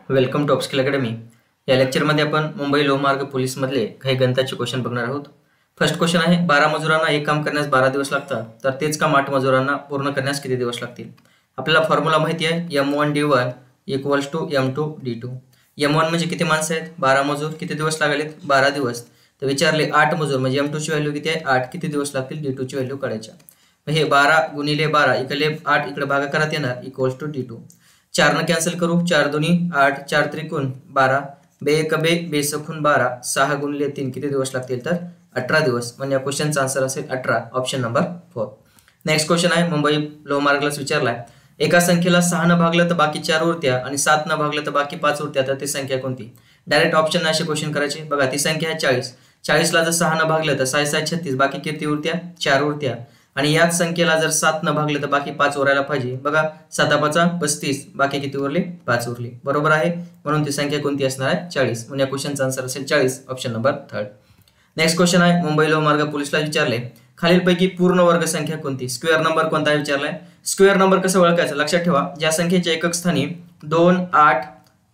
Welcome to upskill academy. या लेक्चरमध्ये आपण मुंबई लोहमार्ग पोलीसमधले काही गणिताचे क्वेश्चन बघणार आहोत। फर्स्ट क्वेश्चन आहे, 12 मजुरांना एक काम करण्यास 12 दिवस लागतात, तर तेच काम 8 मजुरांना पूर्ण करण्यास किती दिवस लागतील? आपल्याला फॉर्म्युला माहिती आहे, m1d1 = m2d2। m1 म्हणजे किती माणसं आहेत? 12 मजूर, किती दिवस लागलेत? 12 दिवस। तर विचारले 8 मजूर म्हणजे m2 ची व्हॅल्यू किती आहे? 8, किती दिवस लागतील? d2 ची व्हॅल्यू काढायच्या। हे 12 गुणिले 12 इकडे 8 इकडे भागाकारात येणार =d2। 4 न कॅन्सल करू, 4 दुनी 8, 4 त्रिकोण 12, बे एक बे, बे सखून 12, 6 गुणिले 3 किती दिवस लागतील? तर 18 दिवस। म्हणजे या क्वेश्चनचा आन्सर असेल 18, ऑप्शन नंबर 4। नेक्स्ट क्वेश्चन आहे, मुंबई लोहमार्गलाच विचारलाय, एका संख्येला 6 न भागलं तर बाकी 4 उरत्या आणि 7 न भागलं तर बाकी 5 उरत्या, तर ती संख्या कोणती? डायरेक्ट ऑप्शन असे क्वेश्चन करायचे। बघा, ती संख्या आहे 40, 40 ला जर 6 न भागलं तर 6 6 36, बाकी किती उरत्या? 4 उरत्या। आणि याच संख्येला जर 7 न भागले तर बाकी 5 उरायला पाहिजे। बघा, 7 5 35, बाकी किती उरले? 5 उरले, बरोबर आहे। म्हणून ती संख्या कोणती असणार आहे? 40। म्हणजे या क्वेश्चनचा आन्सर असेल 40, ऑप्शन नंबर 3। नेक्स्ट क्वेश्चन आहे, मुंबई लोहमार्ग पोलीसला विचारले, खालीलपैकी पूर्ण वर्ग संख्या कोणती? स्क्वेअर नंबर कोणता आहे विचारलाय। स्क्वेअर नंबर कसं ओळखायचं? लक्षात ठेवा, ज्या संख्येच्या एकक स्थानी 2, 8,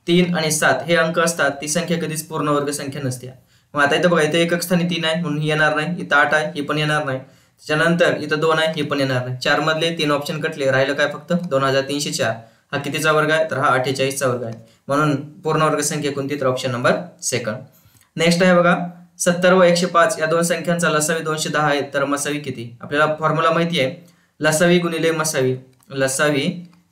3 आणि 7 हे अंक असतात, ती संख्या कधीच पूर्ण वर्ग संख्या नसते। मग आता इथं बघा, इथे एकक स्थानी 3 आहे म्हणून येणार नाही, इथं 8 आहे हे पण येणार नाही, त्याच्यानंतर इथं 2 आहे हे पण येणार नाही। 4 मधले 3 ऑप्शन कटले, राहिलं काय? फक्त 2304। हा कितीचा वर्ग आहे? तर हा 48 चा वर्ग आहे। म्हणून पूर्ण वर्ग संख्या कोणती? तर ऑप्शन नंबर 2। नेक्स्ट आहे बघा, 70 व 105 या दोन संख्यांचा लसावी 210 आहे, तर मसावी किती? आपल्याला फॉर्म्युला माहिती आहे, लसावी गुणिले मसावी, लसावी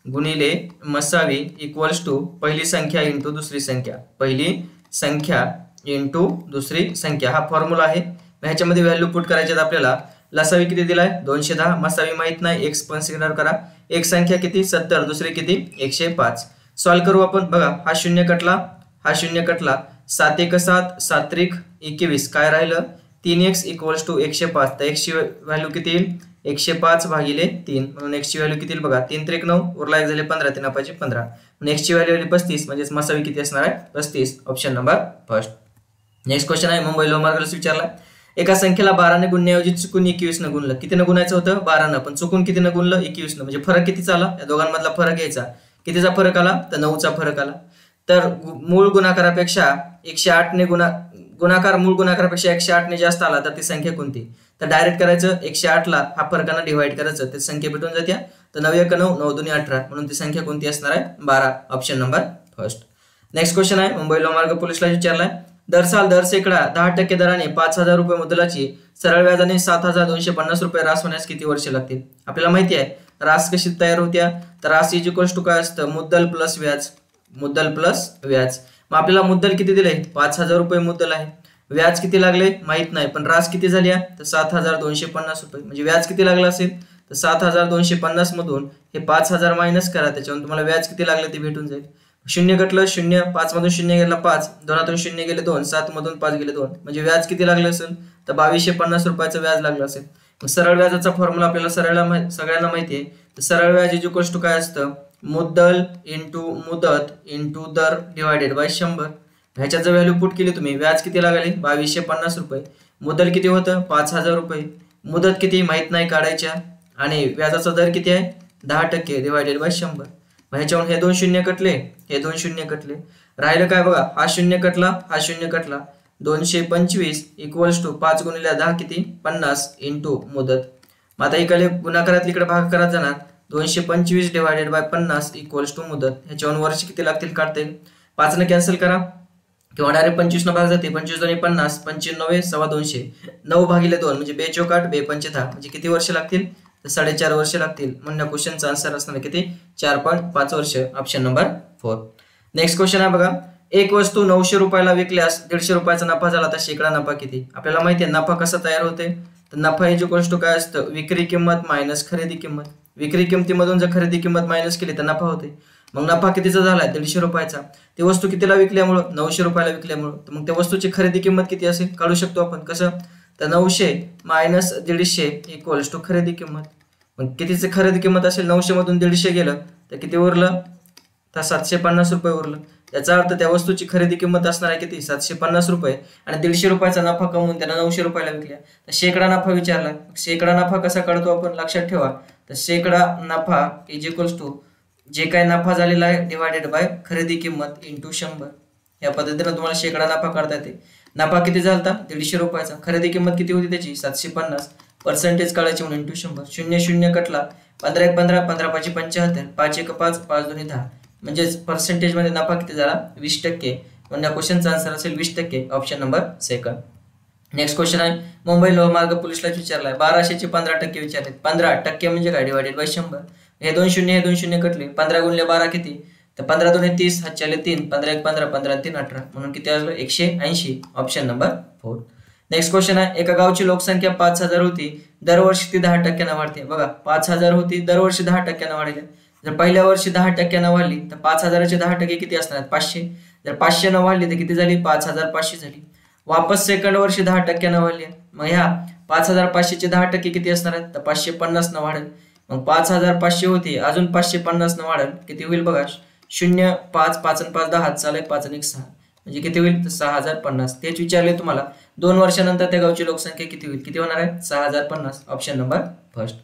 गुणिले मसावी इक्वल्स टू पहिली संख्या इंटू दुसरी संख्या, पहिली संख्या इंटू दुसरी संख्या, हा फॉर्म्युला आहे। ह्याच्यामध्ये व्हॅल्यू पुट करायचे आपल्याला। लसावी किती दिलाय? 210, मसावी माहित नाही, x कन्सिडर करा। एक संख्या किती? 70, दुसरी किती? 105। सॉल्व करू आपण। बघा, हा शून्य कटला, हा शून्य कटला, 7 1 7, 7 3 21, काय राहिलं? 3x = 105। तर x ची व्हॅल्यू किती येईल? 105 भागिले 3, म्हणून x ची व्हॅल्यू किती येईल? बघा, 3 3 9, उरला 1 झाले 15, 3 5 15, म्हणून x ची व्हॅल्यू आली 35, म्हणजे मसावी किती असणार आहे? 35, ऑप्शन नंबर 1। नेक्स्ट क्वेश्चन आहे, मुंबई लोहमार्गला विचारला, एका संख्येला 12 ने गुणण्याऐवजी चुकून 21 न गुणलं। किती न गुणायचं होतं? 12 न, पण चुकून किती न गुणलं? 21 न। म्हणजे फरक किती आला? या दोघांमधला फरक घ्यायचा। कितीचा फरक आला? तर 9 चा फरक आला। तर मूळ गुणाकारापेक्षा 108 ने गुणाकार मूळ गुणाकारापेक्षा 108 ने जास्त आला, तर ती संख्या कोणती? तर डायरेक्ट करायचं, 108 ला हा फरकानं डिवाइड करायचं, ते संख्या भेटून जाते। तर 9 1 9, 9 2 18, म्हणून ती संख्या कोणती असणार आहे? 12, ऑप्शन नंबर 1। नेक्स्ट क्वेश्चन आहे, मुंबई लोहमार्ग पोलीसला विचारलाय, दर साल दर सेकडा 10% दराने 5000 रुपये मुद्दलाची सरळ व्याजाने 7250 रुपये रास होण्यास किती वर्ष लागतील? आपल्याला माहिती आहे रास कशी तयार होत्या, तर रास = काय असतं? मुद्दल प्लस व्याज, मुद्दल प्लस व्याज। मग आपल्याला मुद्दल किती दिले? 5000 रुपये मुद्दल आहे, व्याज किती लागले माहित नाही, पण रास किती झाली? तर 7250 रुपये। म्हणजे व्याज किती लागलं असेल? तर 7250 मधून हे 5000 मायनस करा, त्याच्यावरून तुम्हाला व्याज किती लागले ते भेटून जाईल। शून्य कटलं, 0, 5 मधून 0 गेला 5, 2 0 गेले 2, 7 मधून 5 गेले 2, म्हणजे व्याज किती लागले असेल? तर 2250 रुपयाचं व्याज लागलं असेल। मग सरळ व्याजाचा फॉर्म्युला आपल्याला सगळ्यांना माहिती आहे, तर सरळ व्याज = काय असतं? मुद्दल इंटू मुदत इंटू दर डिवायडेड बाय 100। ह्याच्यात जर व्हॅल्यू पुट केली तुम्ही, व्याज किती लागले? 2250 रुपये, मुद्दल किती होतं? 5000 रुपये, मुदत किती माहित नाही काढायच्या, आणि व्याजाचा दर किती आहे? 10% डिवायडेड बाय 100। ह्याच्यावरून हे 2 शून्य कटले, हे 2 शून्य कटले, राहिलं काय? बघा, हा शून्य कटला, हा शून्य कटला, 225 = 5 गुणिले 10 किती? 50 इंटू मुदत। मग आता इकडे गुणाकारात इकडे भाग करत जाणार, 225 डिवायडेड बाय 50 = मुदत। ह्याच्यावरून वर्ष किती लागतील काढता येईल? 5 ने कॅन्सल करा किंवा डायरेक्ट 25 न भाग जाते, 25 2 50, 25 9 250, 9 भागिले 2 म्हणजे 2 4 8, 2 5 10, म्हणजे किती वर्ष लागतील? तर 4.5 वर्ष लागतील। म्हणजे क्वेश्चनचा आन्सर असणार किती? 4.5 वर्ष, ऑप्शन नंबर 4। नेक्स्ट क्वेश्चन आहे बघा, एक वस्तू 900 रुपयाला विकल्यास 150 रुपयाचा नफा झाला, तर शेकडा नफा किती? आपल्याला माहिती आहे नफा कसा तयार होते, तर नफा = काय असतं? विक्री किंमत मायनस खरेदी किंमत। विक्री किंमतीमधून जर खरेदी किंमत मायनस केली तर नफा होते। मग नफा कितीचा झालाय? 150 रुपयाचा। ती वस्तू कितीला विकल्यामुळं? 900 रुपयाला विकल्यामुळं, तर मग त्या वस्तूची खरेदी किंमत किती असेल? काढू शकतो आपण कसं? तर 900 मायनस 150 = खरेदी किंमत। मग कितीची खरेदी किंमत असेल? 900 मधून 150 गेलं तर किती उरलं? तर 750 रुपये उरलं। याचा अर्थ त्या वस्तूची खरेदी किंमत असणार आहे किती? 750 रुपये, आणि 150 रुपयाचा नफा कमवून त्याला 900 रुपयाला विकल्या, तर शेकडा नफा विचारला। शेकडा नफा कसा काढतो आपण? लक्षात ठेवा, तर शेकडा नफा = जे काय नफा झालेला आहे डिवायडेड बाय खरेदी किंमत इंटू 100. या पद्धतीने तुम्हाला शेकडा नफा काढता येते. नफा किती झाला 150 रुपयाचा, खरेदी किंमत किती होती त्याची 750, पर्सेंटेज काढायची म्हणून इंटू 100. 0 0 कटला, 15 1 15, 15 5 75, 5 1 5, 5 2 10, म्हणजेच पर्सेंटेज मध्ये नफा किती झाला 20%. म्हणजे या क्वेश्चनचा आन्सर असेल 20%, option number second. Next question आहे मुंबई लोहमार्ग पोलीसला विचारलाय 1200चे 15% विचारले. 15% म्हणजे काय डिवायडेड बाय 100. हे 2 शून्य कटले, 15 गुणिले 12 किती, तर 15 2 30, हातच्याले 3, 15 1 15, 15 3 18, म्हणून किती आलं 180, ऑप्शन नंबर 4. नेक्स्ट क्वेश्चन आहे एका गावची लोकसंख्या 5000 होती, दरवर्षी ती 10% वाढते. बघा 5000 होती, दरवर्षी 10% वाढली. जर पहिल्या वर्षी 10% वाढली तर 5000चे 10% किती असणार 500. जर 500 वाढली तर किती झाली 5500 झाली. वापस सेकंड वर्षी 10% वाढली, मग ह्या 5500चे 10% किती असणार आहेत तर 550 न वाढेल. मग 5500 होती, अजून 550 न वाढेल, किती होईल बघा 0 5 5 आणि 5 10, चालेल 5 आणि 6, म्हणजे किती होईल 6050. तेच विचारले तुम्हाला 2 वर्षानंतर त्या गावची लोकसंख्या किती होईल, किती होणार आहे 6050, option number first.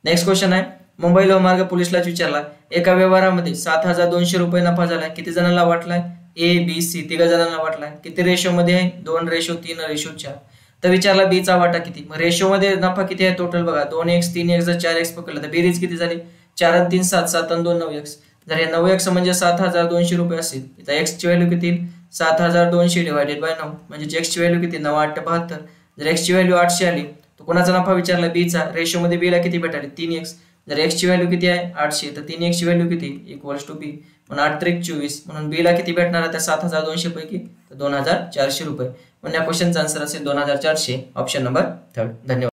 Next question आहे मुंबई लोहमार्ग पोलीसलाच विचारला एका व्यवहारामध्ये 7200 रुपये नफा झाला, किती जणांना वाटलाय ए बी सी, तिघ जणांना वाटलाय, किती रेशो मध्ये आहे 2:3:4. तर विचारला बी चा वाटा किती. मग रेशो मध्ये नफा किती आहे टोटल बघा 2x 3x जर 4x पकडलं तर बेरीज किती झाली 4 आणि 3 7, 7 आणि 2 9x. जर हे 9x म्हणजे 7200 रुपये असेल तर x ची व्हॅल्यू किती 7200 डिवायडेड बाय 9, म्हणजे x ची व्हॅल्यू किती 9 8 72. जर x ची व्हॅल्यू 800 आली तर कोणाचा नफा विचारला बी चा, रेशो मध्ये बी ला किती भेटले 3x. जर x ची व्हॅल्यू किती आहे 800 तर 3x ची व्हॅल्यू किती इक्वल्स टू बी, म्हणून 8 3 24, म्हणून बी ला किती भेटणार आहे त्या 7200 पैकी तर 2400 रुपये. म्हणजे या क्वेश्चनचा आन्सर असेल 2400, ऑप्शन नंबर थर्ड. धन्यवाद.